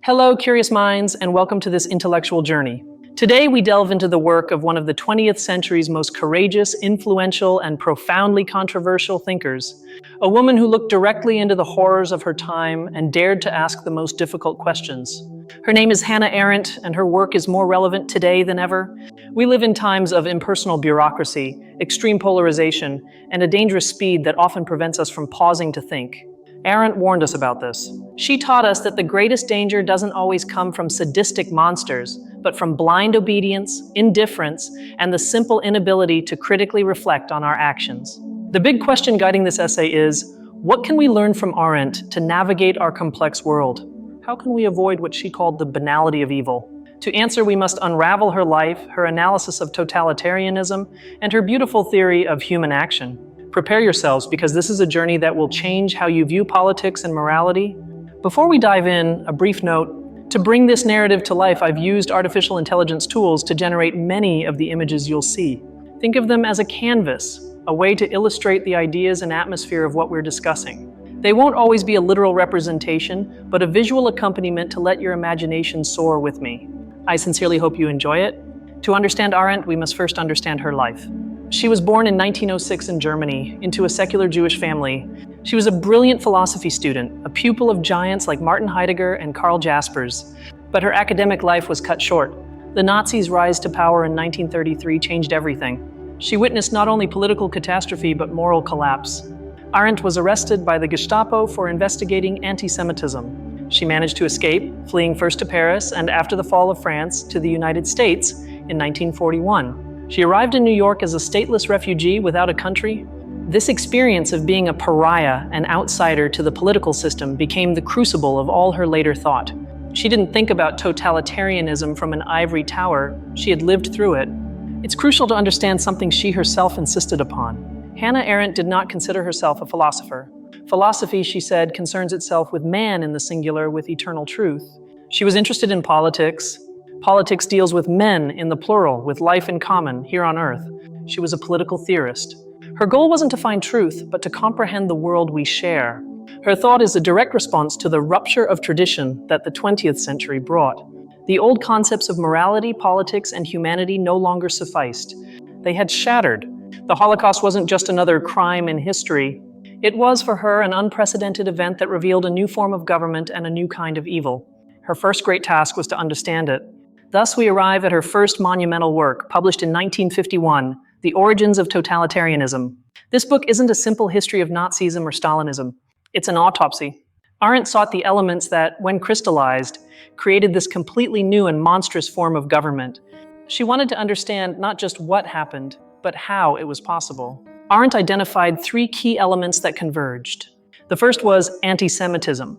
Hello, curious minds, and welcome to this intellectual journey. Today, we delve into the work of one of the 20th century's most courageous, influential, and profoundly controversial thinkers, a woman who looked directly into the horrors of her time and dared to ask the most difficult questions. Her name is Hannah Arendt, and her work is more relevant today than ever. We live in times of impersonal bureaucracy, extreme polarization, and a dangerous speed that often prevents us from pausing to think. Arendt warned us about this. She taught us that the greatest danger doesn't always come from sadistic monsters, but from blind obedience, indifference, and the simple inability to critically reflect on our actions. The big question guiding this essay is, what can we learn from Arendt to navigate our complex world? How can we avoid what she called the banality of evil? To answer, we must unravel her life, her analysis of totalitarianism, and her beautiful theory of human action. Prepare yourselves, because this is a journey that will change how you view politics and morality. Before we dive in, a brief note. To bring this narrative to life, I've used artificial intelligence tools to generate many of the images you'll see. Think of them as a canvas, a way to illustrate the ideas and atmosphere of what we're discussing. They won't always be a literal representation, but a visual accompaniment to let your imagination soar with me. I sincerely hope you enjoy it. To understand Arendt, we must first understand her life. She was born in 1906 in Germany, into a secular Jewish family. She was a brilliant philosophy student, a pupil of giants like Martin Heidegger and Karl Jaspers. But her academic life was cut short. The Nazis' rise to power in 1933 changed everything. She witnessed not only political catastrophe, but moral collapse. Arendt was arrested by the Gestapo for investigating anti-Semitism. She managed to escape, fleeing first to Paris and, after the fall of France, to the United States in 1941. She arrived in New York as a stateless refugee without a country. This experience of being a pariah, an outsider to the political system, became the crucible of all her later thought. She didn't think about totalitarianism from an ivory tower. She had lived through it. It's crucial to understand something she herself insisted upon. Hannah Arendt did not consider herself a philosopher. Philosophy, she said, concerns itself with man in the singular, with eternal truth. She was interested in politics. Politics deals with men in the plural, with life in common, here on earth. She was a political theorist. Her goal wasn't to find truth, but to comprehend the world we share. Her thought is a direct response to the rupture of tradition that the 20th century brought. The old concepts of morality, politics, and humanity no longer sufficed. They had shattered. The Holocaust wasn't just another crime in history. It was, for her, an unprecedented event that revealed a new form of government and a new kind of evil. Her first great task was to understand it. Thus, we arrive at her first monumental work, published in 1951, The Origins of Totalitarianism. This book isn't a simple history of Nazism or Stalinism. It's an autopsy. Arendt sought the elements that, when crystallized, created this completely new and monstrous form of government. She wanted to understand not just what happened, but how it was possible. Arendt identified three key elements that converged. The first was anti-Semitism,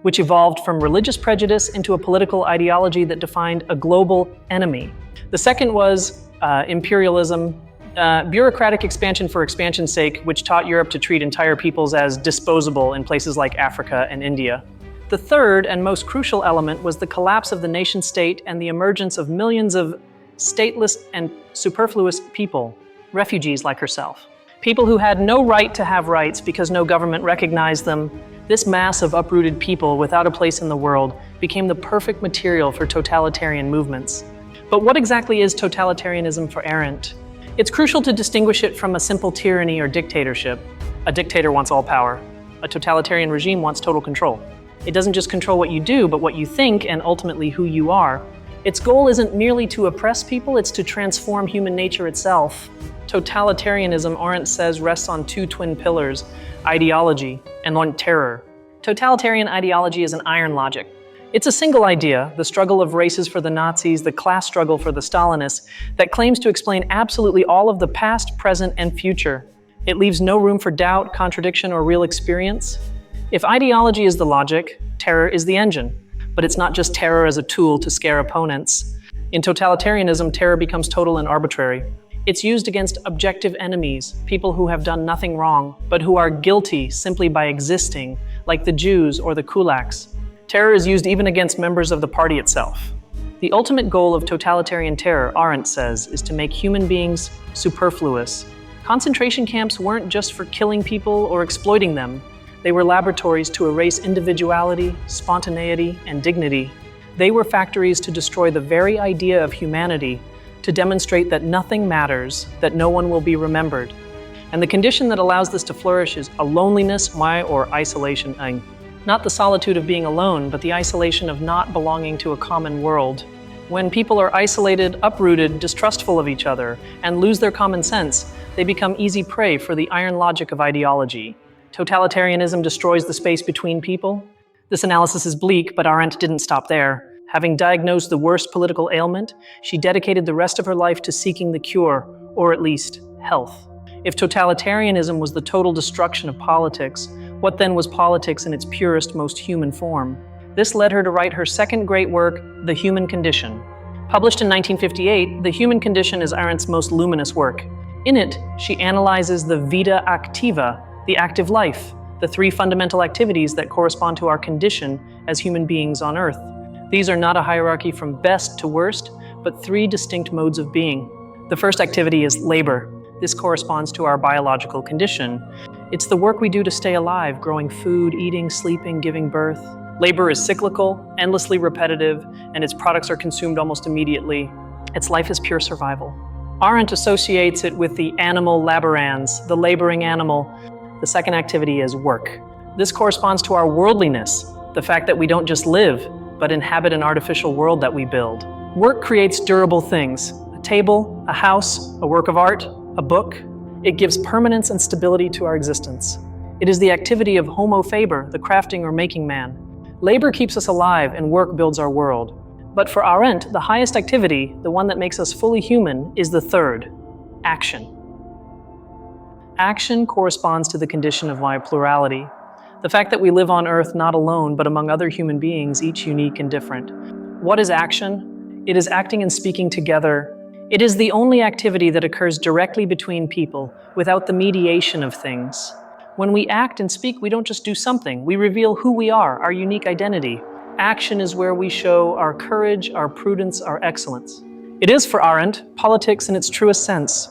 which evolved from religious prejudice into a political ideology that defined a global enemy. The second was imperialism, bureaucratic expansion for expansion's sake, which taught Europe to treat entire peoples as disposable in places like Africa and India. The third and most crucial element was the collapse of the nation-state and the emergence of millions of stateless and superfluous people, refugees like herself. People who had no right to have rights because no government recognized them. This mass of uprooted people without a place in the world became the perfect material for totalitarian movements. But what exactly is totalitarianism for Arendt? It's crucial to distinguish it from a simple tyranny or dictatorship. A dictator wants all power. A totalitarian regime wants total control. It doesn't just control what you do, but what you think and ultimately who you are. Its goal isn't merely to oppress people, it's to transform human nature itself. Totalitarianism, Arendt says, rests on two twin pillars: ideology and on terror. Totalitarian ideology is an iron logic. It's a single idea, the struggle of races for the Nazis, the class struggle for the Stalinists, that claims to explain absolutely all of the past, present, and future. It leaves no room for doubt, contradiction, or real experience. If ideology is the logic, terror is the engine. But it's not just terror as a tool to scare opponents. In totalitarianism, terror becomes total and arbitrary. It's used against objective enemies, people who have done nothing wrong, but who are guilty simply by existing, like the Jews or the kulaks. Terror is used even against members of the party itself. The ultimate goal of totalitarian terror, Arendt says, is to make human beings superfluous. Concentration camps weren't just for killing people or exploiting them. They were laboratories to erase individuality, spontaneity, and dignity. They were factories to destroy the very idea of humanity, to demonstrate that nothing matters, that no one will be remembered. And the condition that allows this to flourish is a loneliness, or isolation. Not the solitude of being alone, but the isolation of not belonging to a common world. When people are isolated, uprooted, distrustful of each other, and lose their common sense, they become easy prey for the iron logic of ideology. Totalitarianism destroys the space between people. This analysis is bleak, but Arendt didn't stop there. Having diagnosed the worst political ailment, she dedicated the rest of her life to seeking the cure, or at least, health. If totalitarianism was the total destruction of politics, what then was politics in its purest, most human form? This led her to write her second great work, The Human Condition. Published in 1958, The Human Condition is Arendt's most luminous work. In it, she analyzes the vita activa, the active life, the three fundamental activities that correspond to our condition as human beings on Earth. These are not a hierarchy from best to worst, but three distinct modes of being. The first activity is labor. This corresponds to our biological condition. It's the work we do to stay alive, growing food, eating, sleeping, giving birth. Labor is cyclical, endlessly repetitive, and its products are consumed almost immediately. Its life is pure survival. Arendt associates it with the animal laborans, the laboring animal. The second activity is work. This corresponds to our worldliness, the fact that we don't just live, but inhabit an artificial world that we build. Work creates durable things: a table, a house, a work of art, a book. It gives permanence and stability to our existence. It is the activity of homo faber, the crafting or making man. Labor keeps us alive and work builds our world. But for Arendt, the highest activity, the one that makes us fully human, is the third: action. Action corresponds to the condition of my plurality. The fact that we live on Earth not alone, but among other human beings, each unique and different. What is action? It is acting and speaking together. It is the only activity that occurs directly between people, without the mediation of things. When we act and speak, we don't just do something. We reveal who we are, our unique identity. Action is where we show our courage, our prudence, our excellence. It is, for Arendt, politics in its truest sense.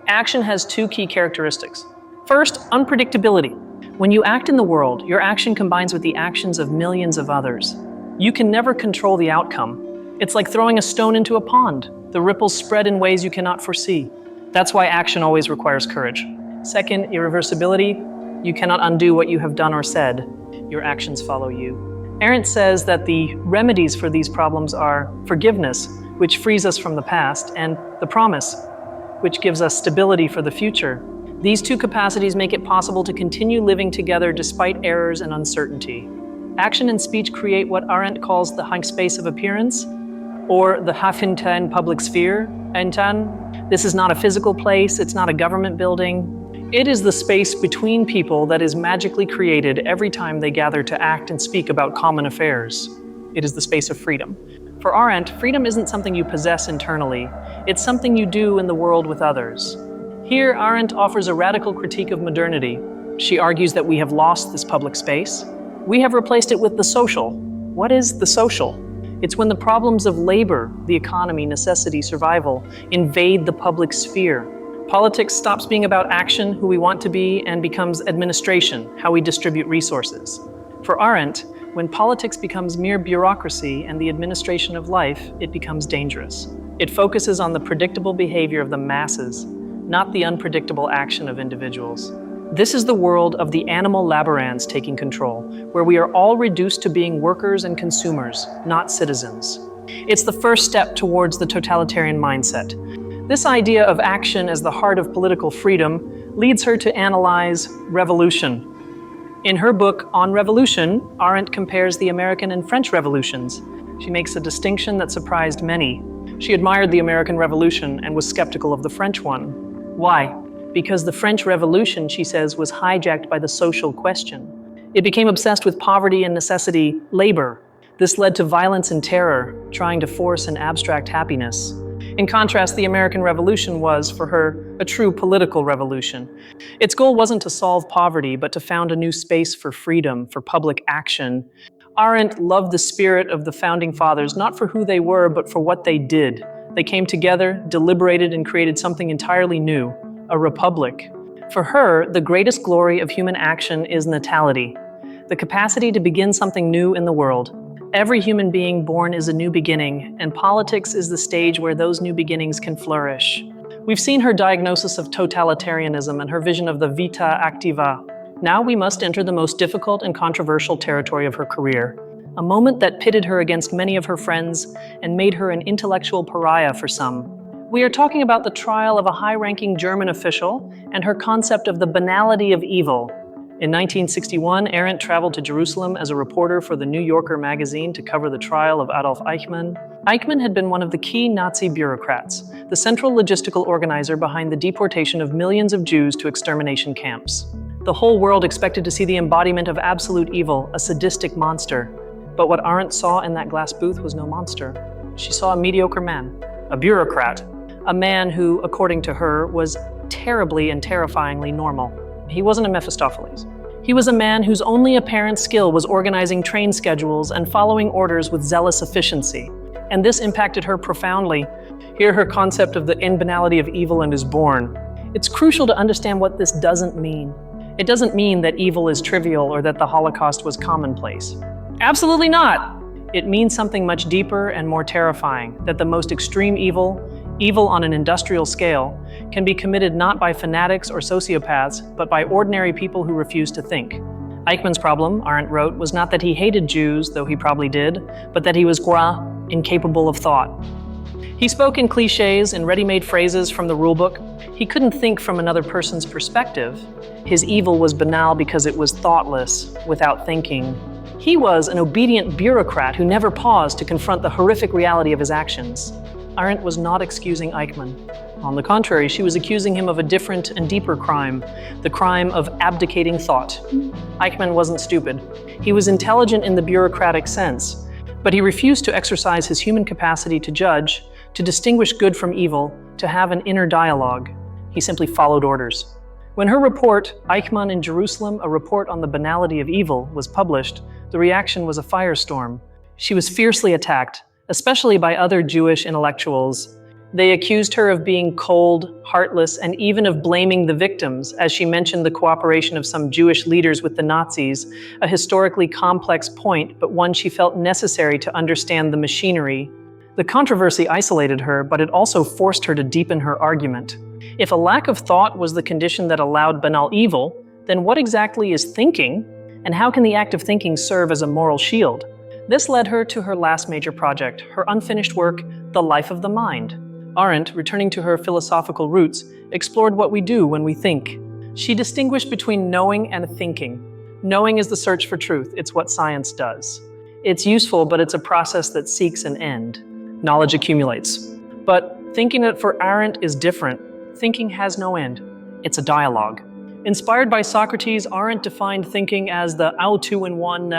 Action has two key characteristics. First, unpredictability. When you act in the world, your action combines with the actions of millions of others. You can never control the outcome. It's like throwing a stone into a pond. The ripples spread in ways you cannot foresee. That's why action always requires courage. Second, irreversibility. You cannot undo what you have done or said. Your actions follow you. Arendt says that the remedies for these problems are forgiveness, which frees us from the past, and the promise, which gives us stability for the future. These two capacities make it possible to continue living together despite errors and uncertainty. Action and speech create what Arendt calls the space of appearance, or the Hafintan public sphere. This is not a physical place, it's not a government building. It is the space between people that is magically created every time they gather to act and speak about common affairs. It is the space of freedom. For Arendt, freedom isn't something you possess internally, it's something you do in the world with others. Here, Arendt offers a radical critique of modernity. She argues that we have lost this public space. We have replaced it with the social. What is the social? It's when the problems of labor, the economy, necessity, survival, invade the public sphere. Politics stops being about action, who we want to be, and becomes administration, how we distribute resources. For Arendt, when politics becomes mere bureaucracy and the administration of life, it becomes dangerous. It focuses on the predictable behavior of the masses, not the unpredictable action of individuals. This is the world of the animal laborans taking control, where we are all reduced to being workers and consumers, not citizens. It's the first step towards the totalitarian mindset. This idea of action as the heart of political freedom leads her to analyze revolution. In her book On Revolution, Arendt compares the American and French revolutions. She makes a distinction that surprised many. She admired the American Revolution and was skeptical of the French one. Why? Because the French Revolution, she says, was hijacked by the social question. It became obsessed with poverty and necessity, labor. This led to violence and terror, trying to force an abstract happiness. In contrast, the American Revolution was, for her, a true political revolution. Its goal wasn't to solve poverty, but to found a new space for freedom, for public action. Arendt loved the spirit of the Founding Fathers, not for who they were, but for what they did. They came together, deliberated, and created something entirely new, a republic. For her, the greatest glory of human action is natality, the capacity to begin something new in the world. Every human being born is a new beginning, and politics is the stage where those new beginnings can flourish. We've seen her diagnosis of totalitarianism and her vision of the vita activa. Now we must enter the most difficult and controversial territory of her career, a moment that pitted her against many of her friends and made her an intellectual pariah for some. We are talking about the trial of a high-ranking German official and her concept of the banality of evil. In 1961, Arendt traveled to Jerusalem as a reporter for the New Yorker magazine to cover the trial of Adolf Eichmann. Eichmann had been one of the key Nazi bureaucrats, the central logistical organizer behind the deportation of millions of Jews to extermination camps. The whole world expected to see the embodiment of absolute evil, a sadistic monster. But what Arendt saw in that glass booth was no monster. She saw a mediocre man, a bureaucrat, a man who, according to her, was terribly and terrifyingly normal. He wasn't a Mephistopheles. He was a man whose only apparent skill was organizing train schedules and following orders with zealous efficiency. And this impacted her profoundly. Here her concept of the banality of evil and is born. It's crucial to understand what this doesn't mean. It doesn't mean that evil is trivial or that the Holocaust was commonplace. Absolutely not! It means something much deeper and more terrifying, that the most extreme evil on an industrial scale, can be committed not by fanatics or sociopaths, but by ordinary people who refuse to think. Eichmann's problem, Arendt wrote, was not that he hated Jews, though he probably did, but that he was incapable of thought. He spoke in cliches and ready-made phrases from the rulebook. He couldn't think from another person's perspective. His evil was banal because it was thoughtless, without thinking. He was an obedient bureaucrat who never paused to confront the horrific reality of his actions. Arendt was not excusing Eichmann. On the contrary, she was accusing him of a different and deeper crime, the crime of abdicating thought. Eichmann wasn't stupid. He was intelligent in the bureaucratic sense, but he refused to exercise his human capacity to judge, to distinguish good from evil, to have an inner dialogue. He simply followed orders. When her report, Eichmann in Jerusalem, a report on the banality of evil, was published, the reaction was a firestorm. She was fiercely attacked, especially by other Jewish intellectuals. They accused her of being cold, heartless, and even of blaming the victims, as she mentioned the cooperation of some Jewish leaders with the Nazis, a historically complex point, but one she felt necessary to understand the machinery. The controversy isolated her, but it also forced her to deepen her argument. If a lack of thought was the condition that allowed banal evil, then what exactly is thinking, and how can the act of thinking serve as a moral shield? This led her to her last major project, her unfinished work, The Life of the Mind. Arendt, returning to her philosophical roots, explored what we do when we think. She distinguished between knowing and thinking. Knowing is the search for truth. It's what science does. It's useful, but it's a process that seeks an end. Knowledge accumulates. But thinking it for Arendt is different. Thinking has no end. It's a dialogue. Inspired by Socrates, Arendt defined thinking as the two-in-one,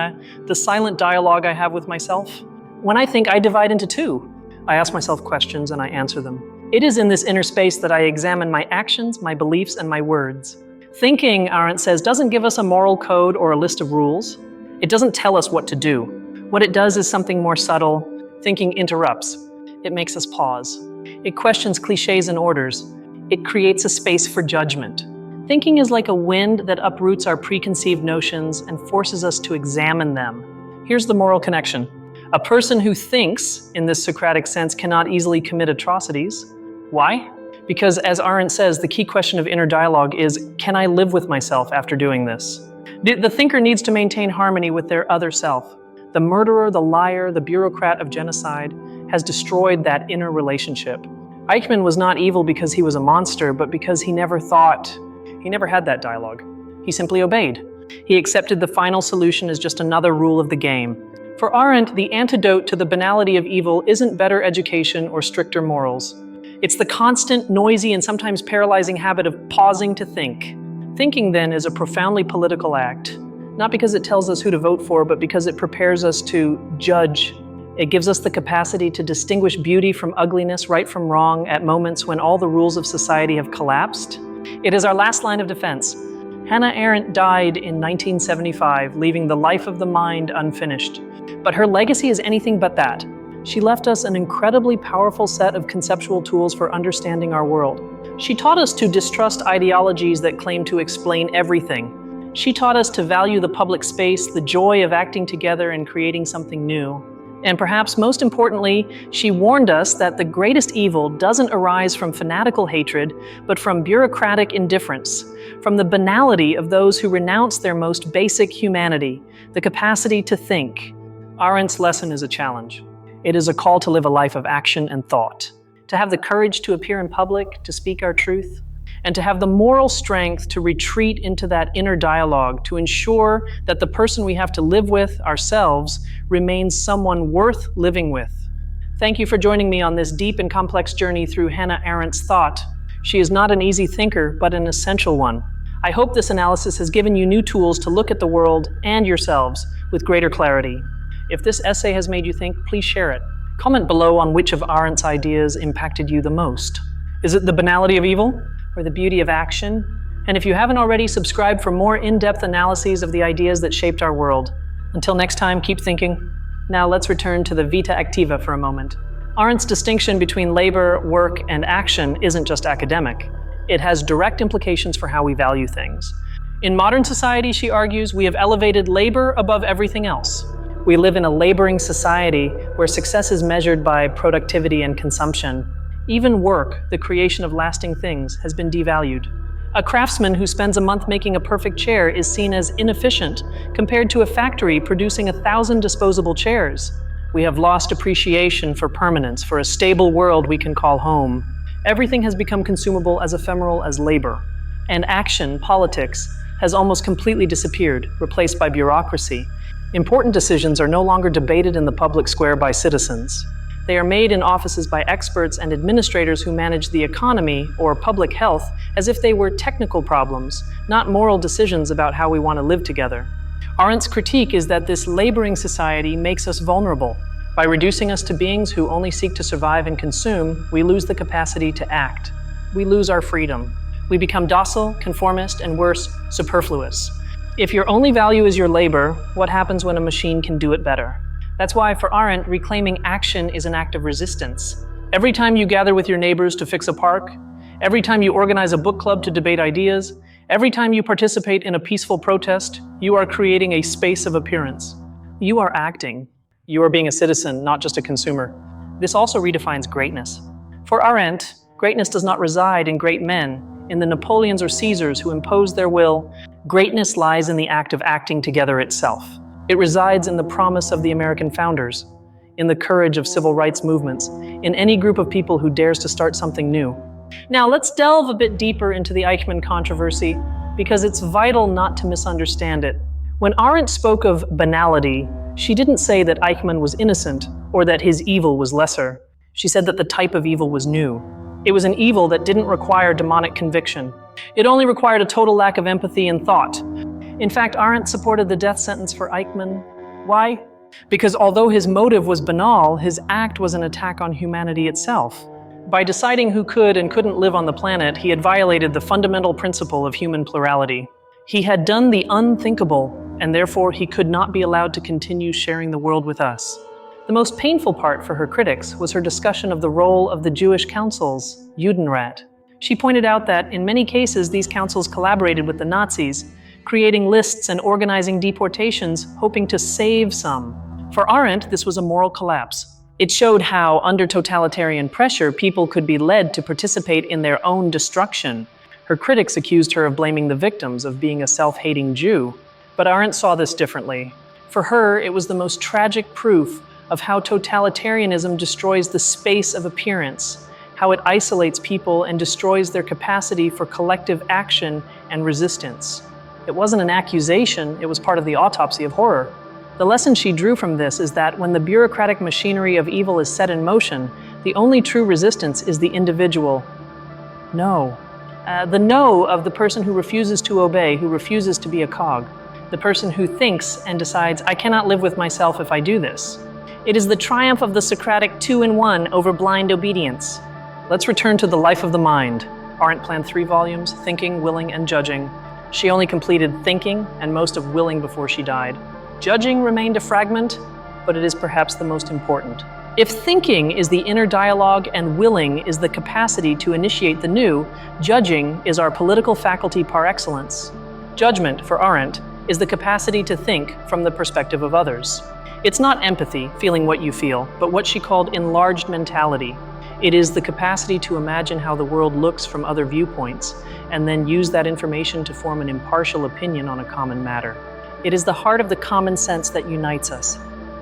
the silent dialogue I have with myself. When I think, I divide into two. I ask myself questions and I answer them. It is in this inner space that I examine my actions, my beliefs, and my words. Thinking, Arendt says, doesn't give us a moral code or a list of rules. It doesn't tell us what to do. What it does is something more subtle. Thinking interrupts. It makes us pause. It questions cliches and orders. It creates a space for judgment. Thinking is like a wind that uproots our preconceived notions and forces us to examine them. Here's the moral connection. A person who thinks, in this Socratic sense, cannot easily commit atrocities. Why? Because, as Arendt says, the key question of inner dialogue is, can I live with myself after doing this? The thinker needs to maintain harmony with their other self. The murderer, the liar, the bureaucrat of genocide has destroyed that inner relationship. Eichmann was not evil because he was a monster, but because he never thought. He never had that dialogue. He simply obeyed. He accepted the final solution as just another rule of the game. For Arendt, the antidote to the banality of evil isn't better education or stricter morals. It's the constant, noisy, and sometimes paralyzing habit of pausing to think. Thinking, then, is a profoundly political act, not because it tells us who to vote for, but because it prepares us to judge. It gives us the capacity to distinguish beauty from ugliness, right from wrong, at moments when all the rules of society have collapsed. It is our last line of defense. Hannah Arendt died in 1975, leaving The Life of the Mind unfinished. But her legacy is anything but that. She left us an incredibly powerful set of conceptual tools for understanding our world. She taught us to distrust ideologies that claim to explain everything. She taught us to value the public space, the joy of acting together and creating something new. And perhaps most importantly, she warned us that the greatest evil doesn't arise from fanatical hatred, but from bureaucratic indifference, from the banality of those who renounce their most basic humanity, the capacity to think. Arendt's lesson is a challenge. It is a call to live a life of action and thought, to have the courage to appear in public, to speak our truth, and to have the moral strength to retreat into that inner dialogue, to ensure that the person we have to live with, ourselves, remains someone worth living with. Thank you for joining me on this deep and complex journey through Hannah Arendt's thought. She is not an easy thinker, but an essential one. I hope this analysis has given you new tools to look at the world and yourselves with greater clarity. If this essay has made you think, please share it. Comment below on which of Arendt's ideas impacted you the most. Is it the banality of evil? Or the beauty of action? And if you haven't already, subscribe for more in-depth analyses of the ideas that shaped our world. Until next time, keep thinking. Now let's return to the vita activa for a moment. Arendt's distinction between labor, work, and action isn't just academic. It has direct implications for how we value things. In modern society, she argues, we have elevated labor above everything else. We live in a laboring society where success is measured by productivity and consumption. Even work, the creation of lasting things, has been devalued. A craftsman who spends a month making a perfect chair is seen as inefficient compared to a factory producing 1,000 disposable chairs. We have lost appreciation for permanence, for a stable world we can call home. Everything has become consumable, as ephemeral as labor. And action, politics, has almost completely disappeared, replaced by bureaucracy. Important decisions are no longer debated in the public square by citizens. They are made in offices by experts and administrators who manage the economy or public health as if they were technical problems, not moral decisions about how we want to live together. Arendt's critique is that this laboring society makes us vulnerable. By reducing us to beings who only seek to survive and consume, we lose the capacity to act. We lose our freedom. We become docile, conformist, and worse, superfluous. If your only value is your labor, what happens when a machine can do it better? That's why, for Arendt, reclaiming action is an act of resistance. Every time you gather with your neighbors to fix a park, every time you organize a book club to debate ideas, every time you participate in a peaceful protest, you are creating a space of appearance. You are acting. You are being a citizen, not just a consumer. This also redefines greatness. For Arendt, greatness does not reside in great men, in the Napoleons or Caesars who impose their will. Greatness lies in the act of acting together itself. It resides in the promise of the American founders, in the courage of civil rights movements, in any group of people who dares to start something new. Now let's delve a bit deeper into the Eichmann controversy, because it's vital not to misunderstand it. When Arendt spoke of banality, she didn't say that Eichmann was innocent or that his evil was lesser. She said that the type of evil was new. It was an evil that didn't require demonic conviction. It only required a total lack of empathy and thought. In fact, Arendt supported the death sentence for Eichmann. Why? Because although his motive was banal, his act was an attack on humanity itself. By deciding who could and couldn't live on the planet, he had violated the fundamental principle of human plurality. He had done the unthinkable, and therefore he could not be allowed to continue sharing the world with us. The most painful part for her critics was her discussion of the role of the Jewish councils, Judenrat. She pointed out that in many cases these councils collaborated with the Nazis, creating lists and organizing deportations, hoping to save some. For Arendt, this was a moral collapse. It showed how, under totalitarian pressure, people could be led to participate in their own destruction. Her critics accused her of blaming the victims, of being a self-hating Jew. But Arendt saw this differently. For her, it was the most tragic proof of how totalitarianism destroys the space of appearance, how it isolates people and destroys their capacity for collective action and resistance. It wasn't an accusation, it was part of the autopsy of horror. The lesson she drew from this is that when the bureaucratic machinery of evil is set in motion, the only true resistance is the individual. No. The no of the person who refuses to obey, who refuses to be a cog. The person who thinks and decides, I cannot live with myself if I do this. It is the triumph of the Socratic 2-in-1 over blind obedience. Let's return to the life of the mind. Arendt planned 3 volumes, Thinking, Willing, and Judging. She only completed Thinking and most of Willing before she died. Judging remained a fragment, but it is perhaps the most important. If thinking is the inner dialogue and willing is the capacity to initiate the new, judging is our political faculty par excellence. Judgment, for Arendt, is the capacity to think from the perspective of others. It's not empathy, feeling what you feel, but what she called enlarged mentality. It is the capacity to imagine how the world looks from other viewpoints, and then use that information to form an impartial opinion on a common matter. It is the heart of the common sense that unites us.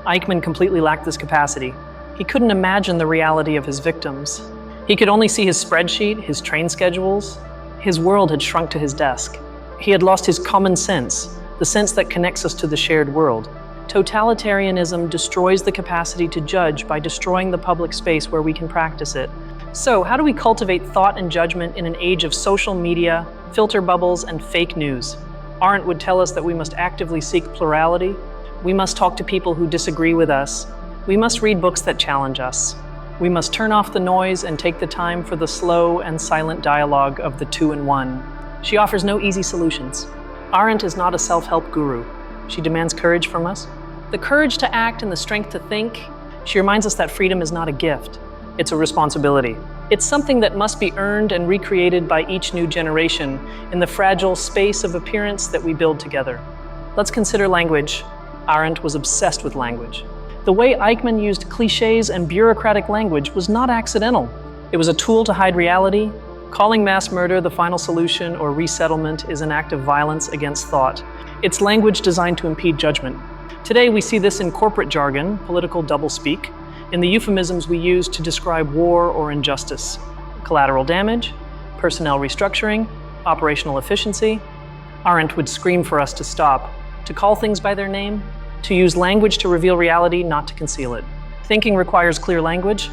Eichmann completely lacked this capacity. He couldn't imagine the reality of his victims. He could only see his spreadsheet, his train schedules. His world had shrunk to his desk. He had lost his common sense, the sense that connects us to the shared world. Totalitarianism destroys the capacity to judge by destroying the public space where we can practice it. So, how do we cultivate thought and judgment in an age of social media, filter bubbles, and fake news? Arendt would tell us that we must actively seek plurality. We must talk to people who disagree with us. We must read books that challenge us. We must turn off the noise and take the time for the slow and silent dialogue of the two in one. She offers no easy solutions. Arendt is not a self-help guru. She demands courage from us. The courage to act and the strength to think. She reminds us that freedom is not a gift. It's a responsibility. It's something that must be earned and recreated by each new generation in the fragile space of appearance that we build together. Let's consider language. Arendt was obsessed with language. The way Eichmann used cliches and bureaucratic language was not accidental. It was a tool to hide reality. Calling mass murder the final solution or resettlement is an act of violence against thought. It's language designed to impede judgment. Today we see this in corporate jargon, political doublespeak, in the euphemisms we use to describe war or injustice. Collateral damage, personnel restructuring, operational efficiency. Arendt would scream for us to stop, to call things by their name, to use language to reveal reality, not to conceal it. Thinking requires clear language.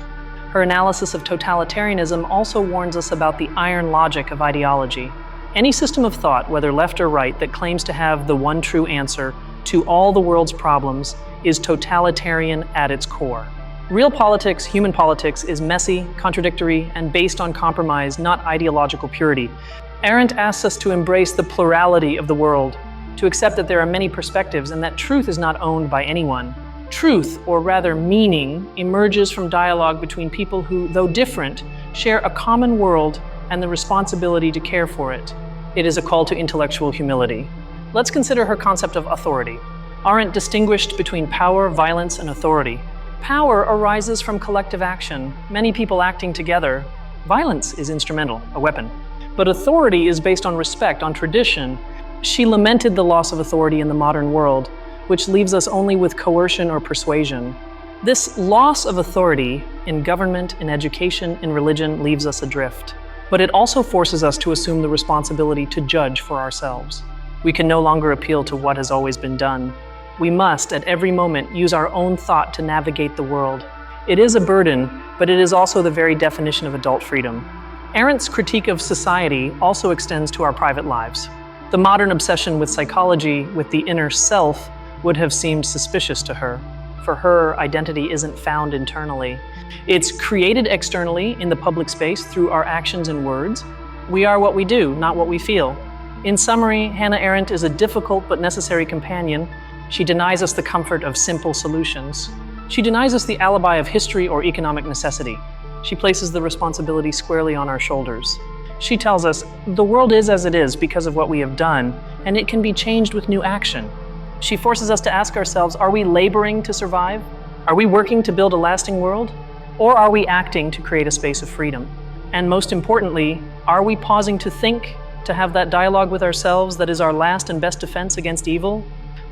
Her analysis of totalitarianism also warns us about the iron logic of ideology. Any system of thought, whether left or right, that claims to have the one true answer to all the world's problems is totalitarian at its core. Real politics, human politics, is messy, contradictory, and based on compromise, not ideological purity. Arendt asks us to embrace the plurality of the world, to accept that there are many perspectives and that truth is not owned by anyone. Truth, or rather meaning, emerges from dialogue between people who, though different, share a common world and the responsibility to care for it. It is a call to intellectual humility. Let's consider her concept of authority. Arendt distinguished between power, violence, and authority. Power arises from collective action, many people acting together. Violence is instrumental, a weapon. But authority is based on respect, on tradition. She lamented the loss of authority in the modern world, which leaves us only with coercion or persuasion. This loss of authority in government, in education, in religion leaves us adrift. But it also forces us to assume the responsibility to judge for ourselves. We can no longer appeal to what has always been done. We must, at every moment, use our own thought to navigate the world. It is a burden, but it is also the very definition of adult freedom. Arendt's critique of society also extends to our private lives. The modern obsession with psychology, with the inner self, would have seemed suspicious to her. For her, identity isn't found internally. It's created externally in the public space through our actions and words. We are what we do, not what we feel. In summary, Hannah Arendt is a difficult but necessary companion. She denies us the comfort of simple solutions. She denies us the alibi of history or economic necessity. She places the responsibility squarely on our shoulders. She tells us, the world is as it is because of what we have done, and it can be changed with new action. She forces us to ask ourselves, are we laboring to survive? Are we working to build a lasting world? Or are we acting to create a space of freedom? And most importantly, are we pausing to think, to have that dialogue with ourselves that is our last and best defense against evil?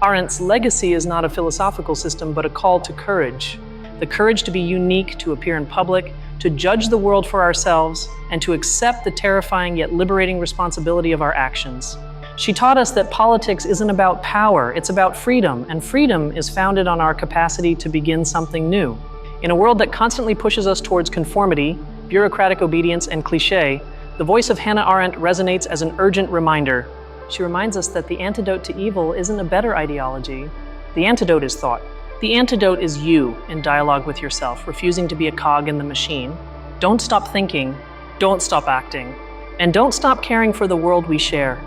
Arendt's legacy is not a philosophical system, but a call to courage. The courage to be unique, to appear in public, to judge the world for ourselves, and to accept the terrifying yet liberating responsibility of our actions. She taught us that politics isn't about power, it's about freedom, and freedom is founded on our capacity to begin something new. In a world that constantly pushes us towards conformity, bureaucratic obedience, and cliché, the voice of Hannah Arendt resonates as an urgent reminder. She reminds us that the antidote to evil isn't a better ideology. The antidote is thought. The antidote is you in dialogue with yourself, refusing to be a cog in the machine. Don't stop thinking, don't stop acting, and don't stop caring for the world we share.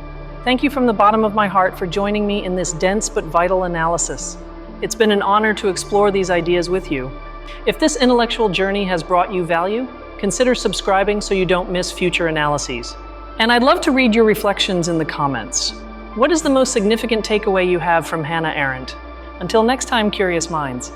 Thank you from the bottom of my heart for joining me in this dense but vital analysis. It's been an honor to explore these ideas with you. If this intellectual journey has brought you value, consider subscribing so you don't miss future analyses. And I'd love to read your reflections in the comments. What is the most significant takeaway you have from Hannah Arendt? Until next time, curious minds.